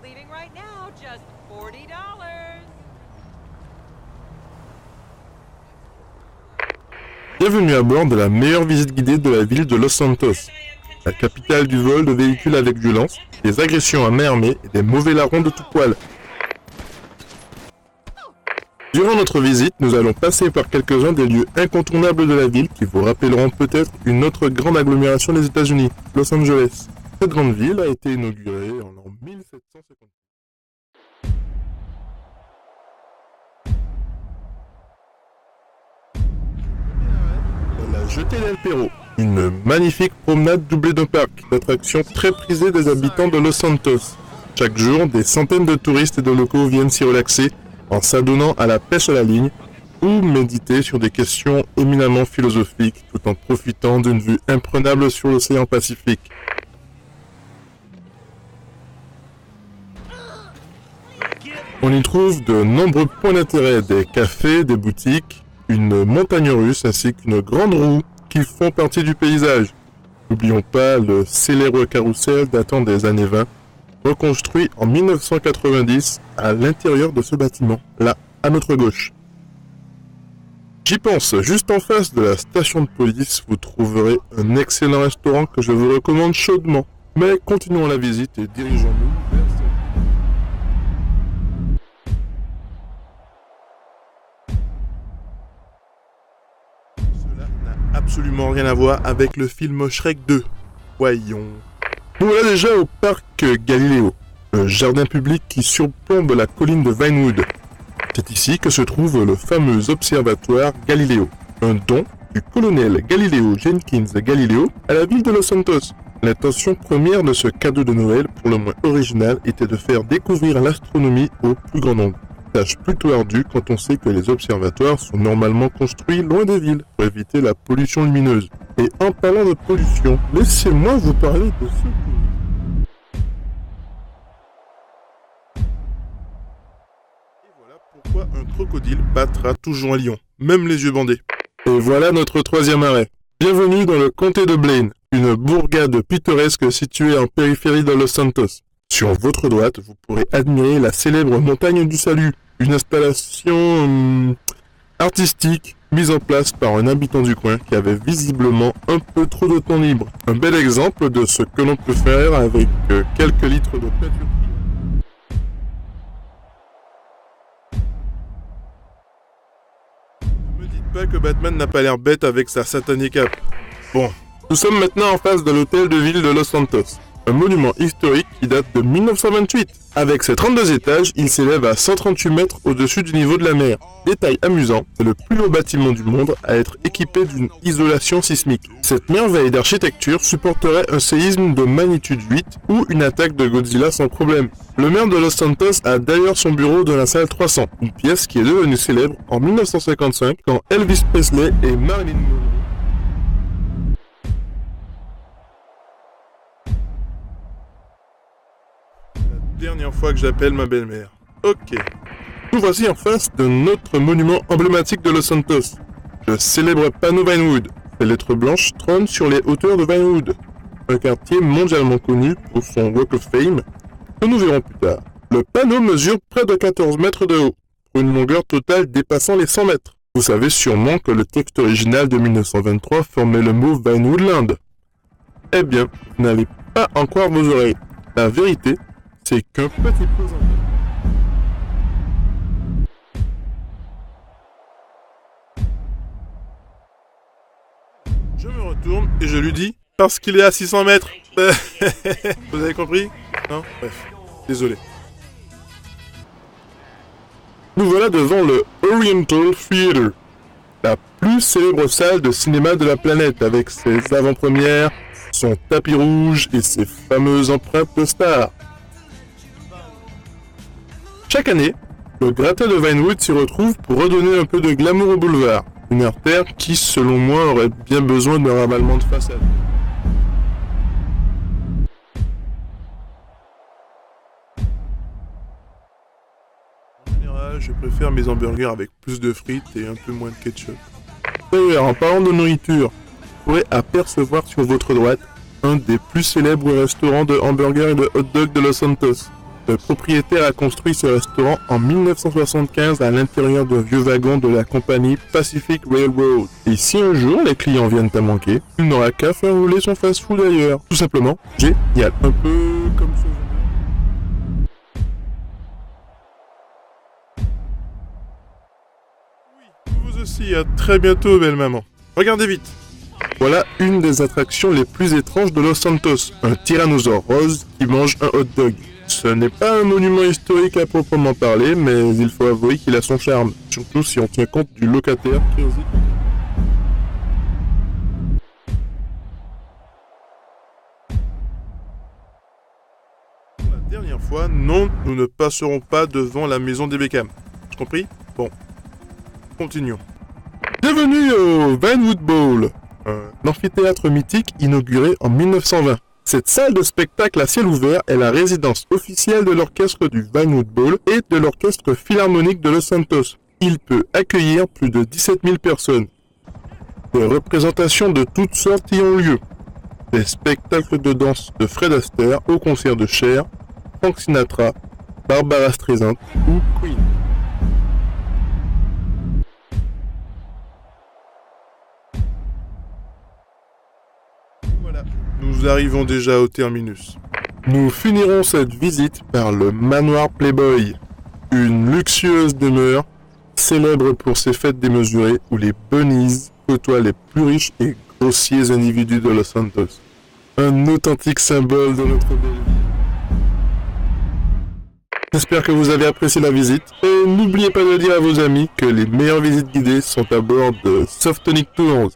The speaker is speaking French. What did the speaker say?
Leaving right now, just $40. Bienvenue à bord de la meilleure visite guidée de la ville de Los Santos, la capitale du vol de véhicules avec violence, des agressions à main armée et des mauvais larrons de tout poil. Durant notre visite, nous allons passer par quelques-uns des lieux incontournables de la ville qui vous rappelleront peut-être une autre grande agglomération des États-Unis, Los Angeles. Cette grande ville a été inaugurée en l'an 1750. La Jetée del Perro, une magnifique promenade doublée d'un parc d'attractions très prisé des habitants de Los Santos. Chaque jour, des centaines de touristes et de locaux viennent s'y relaxer en s'adonnant à la pêche à la ligne ou méditer sur des questions éminemment philosophiques tout en profitant d'une vue imprenable sur l'océan Pacifique. On y trouve de nombreux points d'intérêt, des cafés, des boutiques, une montagne russe ainsi qu'une grande roue qui font partie du paysage. N'oublions pas le célèbre carrousel datant des années 20, reconstruit en 1990 à l'intérieur de ce bâtiment, là, à notre gauche. J'y pense, juste en face de la station de police, vous trouverez un excellent restaurant que je vous recommande chaudement. Mais continuons la visite et dirigeons-nous vers Cela n'a absolument rien à voir avec le film Shrek 2. Voyons. Nous voilà déjà au parc Galileo, le jardin public qui surplombe la colline de Vinewood. C'est ici que se trouve le fameux observatoire Galileo, un don du colonel Galileo Jenkins Galileo à la ville de Los Santos. L'intention première de ce cadeau de Noël, pour le moins original, était de faire découvrir l'astronomie au plus grand nombre. Tâche plutôt ardue quand on sait que les observatoires sont normalement construits loin des villes pour éviter la pollution lumineuse. Et en parlant de pollution, laissez-moi vous parler de ce que... Et voilà pourquoi un crocodile battra toujours un lion, même les yeux bandés. Et voilà notre troisième arrêt. Bienvenue dans le comté de Blaine, une bourgade pittoresque située en périphérie de Los Santos. Sur votre droite, vous pourrez admirer la célèbre montagne du Salut, une installation artistique mise en place par un habitant du coin qui avait visiblement un peu trop de temps libre. Un bel exemple de ce que l'on peut faire avec quelques litres de peinture. Ne me dites pas que Batman n'a pas l'air bête avec sa satanée cape. Bon, nous sommes maintenant en face de l'hôtel de ville de Los Santos. Un monument historique qui date de 1928. Avec ses 32 étages, il s'élève à 138 mètres au-dessus du niveau de la mer. Détail amusant, c'est le plus haut bâtiment du monde à être équipé d'une isolation sismique. Cette merveille d'architecture supporterait un séisme de magnitude 8 ou une attaque de Godzilla sans problème. Le maire de Los Santos a d'ailleurs son bureau dans la salle 300, une pièce qui est devenue célèbre en 1955 quand Elvis Presley et Marilyn Monroe dernière fois que j'appelle ma belle-mère. Ok. Nous voici en face de notre monument emblématique de Los Santos. Le célèbre panneau Vinewood. Les lettres blanches trônent sur les hauteurs de Vinewood. Un quartier mondialement connu pour son Walk of Fame, que nous verrons plus tard. Le panneau mesure près de 14 mètres de haut, pour une longueur totale dépassant les 100 mètres. Vous savez sûrement que le texte original de 1923 formait le mot Vinewoodland. Eh bien, vous n'allez pas en croire vos oreilles. La vérité, c'est qu'un petit plaisantin. Je me retourne et je lui dis « Parce qu'il est à 600 mètres !» Vous avez compris? Non? Bref, désolé. Nous voilà devant le Oriental Theatre, la plus célèbre salle de cinéma de la planète, avec ses avant-premières, son tapis rouge et ses fameuses empreintes de stars. Chaque année, le gratin de Vinewood s'y retrouve pour redonner un peu de glamour au boulevard, une artère qui, selon moi, aurait bien besoin d'un ravalement de façade. En général, je préfère mes hamburgers avec plus de frites et un peu moins de ketchup. D'ailleurs, en parlant de nourriture, vous pourrez apercevoir sur votre droite un des plus célèbres restaurants de hamburgers et de hot dogs de Los Santos. Le propriétaire a construit ce restaurant en 1975 à l'intérieur d'un vieux wagon de la compagnie Pacific Railroad. Et si un jour les clients viennent à manquer, il n'aura qu'à faire rouler son fast-food ailleurs. Tout simplement, génial. Un peu comme ce... Oui, vous aussi, à très bientôt, belle maman. Regardez vite. Voilà une des attractions les plus étranges de Los Santos, un tyrannosaure rose qui mange un hot dog. Ce n'est pas un monument historique à proprement parler, mais il faut avouer qu'il a son charme, surtout si on tient compte du locataire qui osait. Pour la dernière fois, non, nous ne passerons pas devant la maison des Beckham. Tu compris? Bon, continuons. Bienvenue au Vinewood Bowl, un amphithéâtre mythique inauguré en 1920. Cette salle de spectacle à ciel ouvert est la résidence officielle de l'orchestre du Vinewood Bowl et de l'orchestre philharmonique de Los Santos. Il peut accueillir plus de 17 000 personnes. Des représentations de toutes sortes y ont lieu. Des spectacles de danse de Fred Astaire au concert de Cher, Frank Sinatra, Barbara Streisand ou Queen. Voilà, nous arrivons déjà au terminus. Nous finirons cette visite par le manoir Playboy, une luxueuse demeure célèbre pour ses fêtes démesurées où les bunnies côtoient les plus riches et grossiers individus de Los Santos. Un authentique symbole de notre belle vie. J'espère que vous avez apprécié la visite et n'oubliez pas de dire à vos amis que les meilleures visites guidées sont à bord de Softonic Tours.